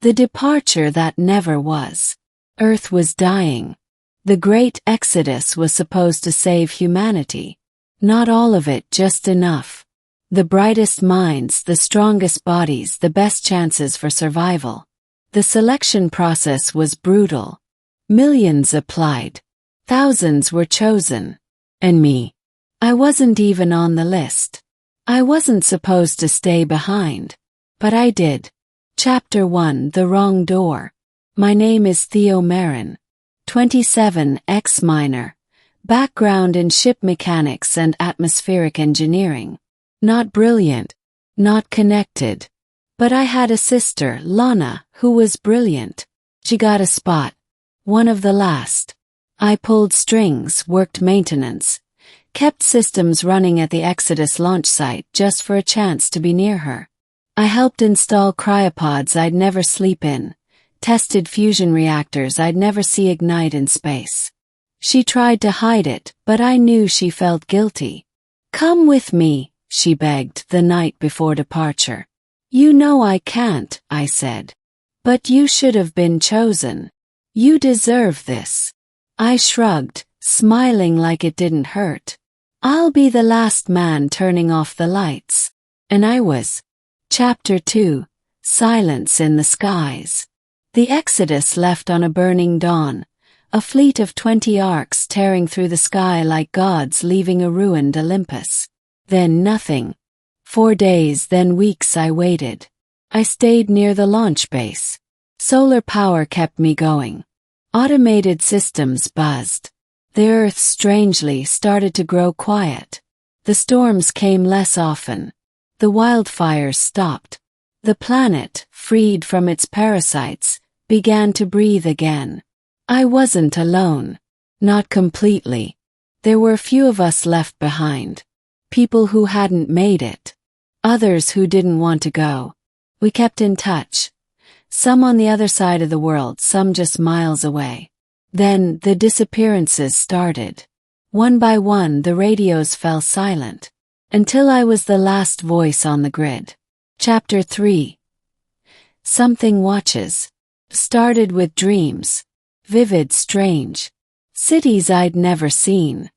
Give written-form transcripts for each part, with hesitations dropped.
The departure that never was. Earth was dying. The Great Exodus was supposed to save humanity. Not all of it, just enough. The brightest minds, the strongest bodies, the best chances for survival. The selection process was brutal. Millions applied. Thousands were chosen. And me. I wasn't even on the list. I wasn't supposed to stay behind. But I did. Chapter 1: The Wrong Door. My name is Theo Marin. 27, ex-miner. Background in ship mechanics and atmospheric engineering. Not brilliant. Not connected. But I had a sister, Lana, who was brilliant. She got a spot. One of the last. I pulled strings, worked maintenance. Kept systems running at the Exodus launch site just for a chance to be near her. I helped install cryopods I'd never sleep in. Tested fusion reactors I'd never see ignite in space. She tried to hide it, but I knew she felt guilty. "Come with me," she begged the night before departure. "You know I can't," I said. "But you should have been chosen. You deserve this." I shrugged, smiling like it didn't hurt. "I'll be the last man turning off the lights." And I was. Chapter 2: Silence in the Skies. The Exodus left on a burning dawn, a fleet of 20 arcs tearing through the sky like gods leaving a ruined Olympus. Then nothing. 4 days, then weeks I waited. I stayed near the launch base. Solar power kept me going. Automated systems buzzed. The Earth strangely started to grow quiet. The storms came less often. The wildfires stopped. The planet, freed from its parasites, began to breathe again. I wasn't alone. Not completely. There were few of us left behind. People who hadn't made it. Others who didn't want to go. We kept in touch. Some on the other side of the world, some just miles away. Then the disappearances started. One by one the radios fell silent. Until I was the last voice on the grid. Chapter 3. Something watches. Started with dreams. Vivid, strange. Cities I'd never seen.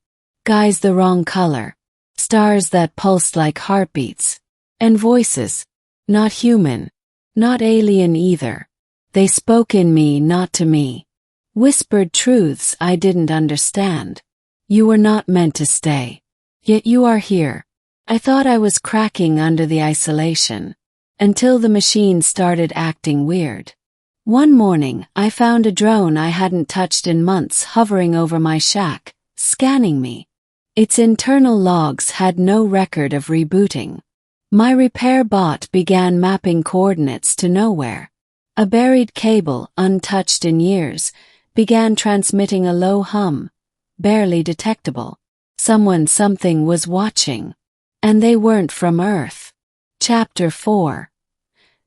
Guys the wrong color. Stars that pulsed like heartbeats. And voices. Not human. Not alien either. They spoke in me, not to me. Whispered truths I didn't understand. You were not meant to stay. Yet you are here. I thought I was cracking under the isolation. Until the machine started acting weird. One morning, I found a drone I hadn't touched in months hovering over my shack, scanning me. Its internal logs had no record of rebooting. My repair bot began mapping coordinates to nowhere. A buried cable, untouched in years, began transmitting a low hum, barely detectable. Something was watching. And they weren't from Earth. Chapter 4.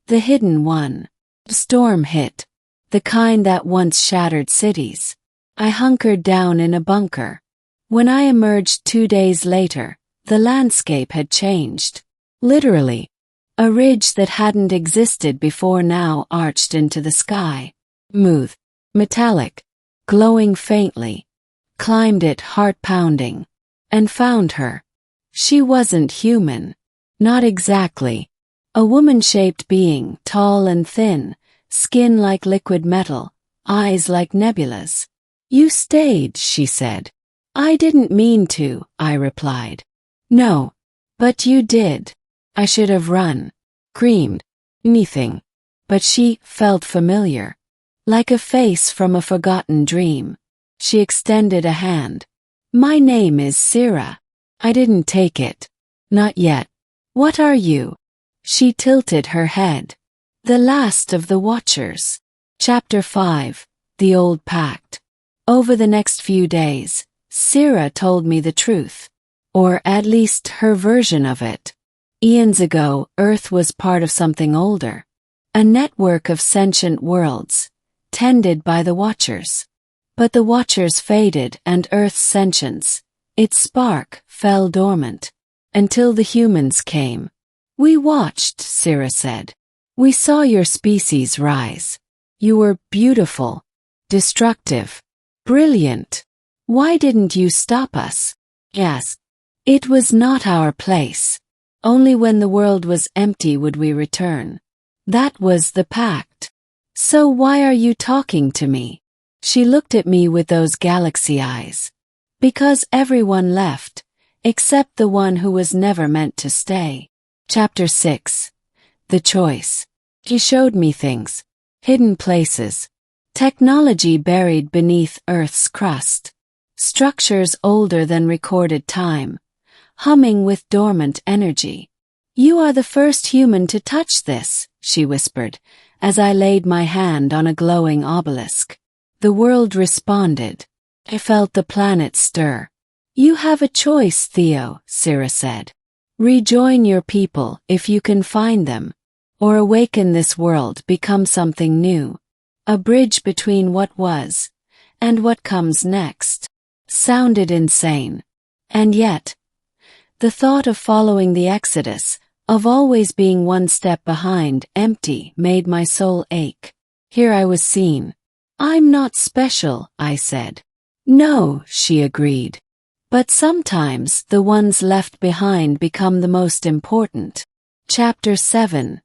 The Hidden One. Storm hit. The kind that once shattered cities. I hunkered down in a bunker. When I emerged 2 days later, the landscape had changed. Literally. A ridge that hadn't existed before now arched into the sky. Smooth. Metallic. Glowing faintly. Climbed it, heart pounding. And found her. She wasn't human. Not exactly. A woman-shaped being, tall and thin, skin like liquid metal, eyes like nebulas. "You stayed," she said. "I didn't mean to," I replied. "No. But you did. I should have run. Screamed. Anything." But she felt familiar. Like a face from a forgotten dream. She extended a hand. "My name is Sira." I didn't take it. "Not yet." "What are you?" She tilted her head. "The last of the Watchers." Chapter 5. The Old Pact. Over the next few days, Sira told me the truth. Or at least her version of it. Eons ago, Earth was part of something older. A network of sentient worlds, tended by the Watchers. But the Watchers faded and Earth's sentience, its spark, fell dormant. Until the humans came. "We watched," Sira said. We saw your species rise. You were beautiful, destructive, brilliant. Why didn't you stop us? Yes. It was not our place. Only when the world was empty would we return. That was the pact. So why are you talking to me? She looked at me with those galaxy eyes. Because everyone left, except the one who was never meant to stay. Chapter 6. The Choice. He showed me things. Hidden places. Technology buried beneath Earth's crust. Structures older than recorded time. Humming with dormant energy. You are the first human to touch this, she whispered, as I laid my hand on a glowing obelisk. The world responded. I felt the planet stir. You have a choice, Theo, Sira said. Rejoin your people if you can find them, or awaken this world, become something new. A bridge between what was and what comes next. Sounded insane. And yet, the thought of following the Exodus, of always being one step behind, empty, made my soul ache. Here I was seen. I'm not special, I said. No, she agreed. But sometimes the ones left behind become the most important. Chapter 7.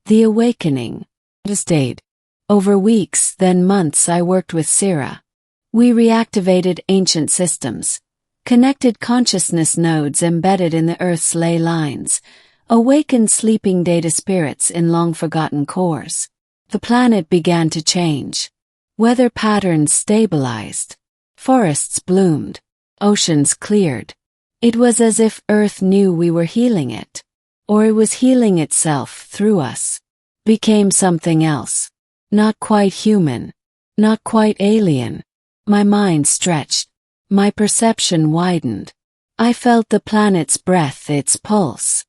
The Awakening. I stayed. Over weeks, then months, I worked with Sira. We reactivated ancient systems, connected consciousness nodes embedded in the Earth's ley lines, awakened sleeping data spirits in long-forgotten cores. The planet began to change. Weather patterns stabilized. Forests bloomed. Oceans cleared. It was as if Earth knew we were healing it. Or it was healing itself through us. Became something else. Not quite human. Not quite alien. My mind stretched. My perception widened. I felt the planet's breath, its pulse.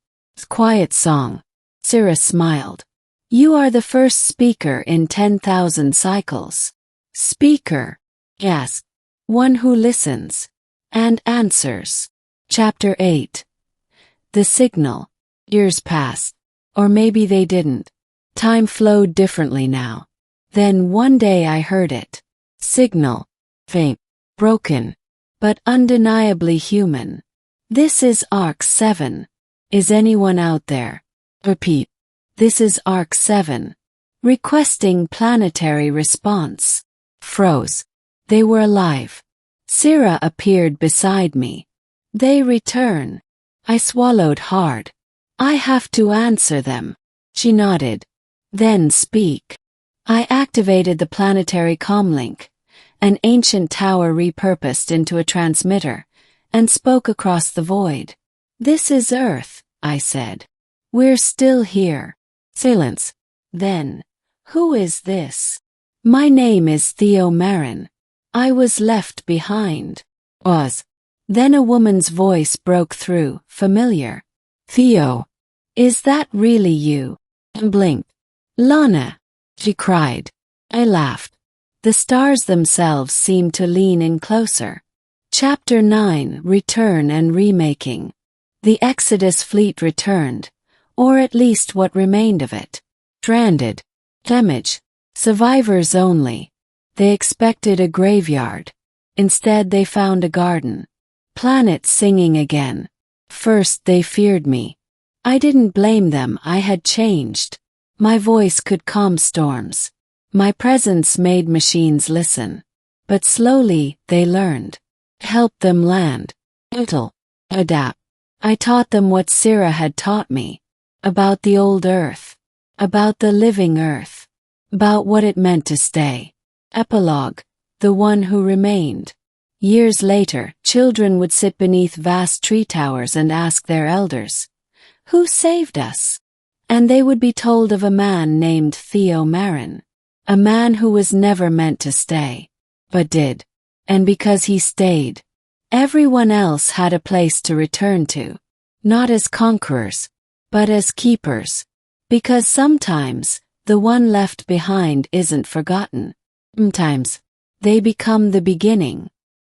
Quiet song. Sira smiled. You are the first speaker in 10,000 cycles. Speaker. Yes. One who listens. And answers. Chapter 8. The Signal. Years passed. Or maybe they didn't. Time flowed differently now. Then one day I heard it. Signal. Faint. Broken. But undeniably human. This is Arc 7. Is anyone out there? Repeat. This is Arc 7. Requesting planetary response. Froze. They were alive. Sira appeared beside me. They return. I swallowed hard. I have to answer them. She nodded. Then speak. I activated the planetary comlink, an ancient tower repurposed into a transmitter, and spoke across the void. This is Earth, I said. We're still here. Silence. Then, who is this? My name is Theo Marin. I was left behind. Was. Then a woman's voice broke through, familiar. Theo. Is that really you? I blinked. Lana. She cried. I laughed. The stars themselves seemed to lean in closer. Chapter 9. Return and Remaking. The Exodus fleet returned, or at least what remained of it. Stranded. Damage. Survivors only. They expected a graveyard. Instead they found a garden. Planets singing again. First they feared me. I didn't blame them, I had changed. My voice could calm storms. My presence made machines listen. But slowly they learned. Helped them land. Adapt. I taught them what Sira had taught me. About the old Earth. About the living Earth. About what it meant to stay. Epilogue. The one who remained. Years later, children would sit beneath vast tree towers and ask their elders, "Who saved us?" And they would be told of a man named Theo Marin. A man who was never meant to stay. But did. And because he stayed, everyone else had a place to return to. Not as conquerors, but as keepers. Because sometimes, the one left behind isn't forgotten. Sometimes, they become the beginning.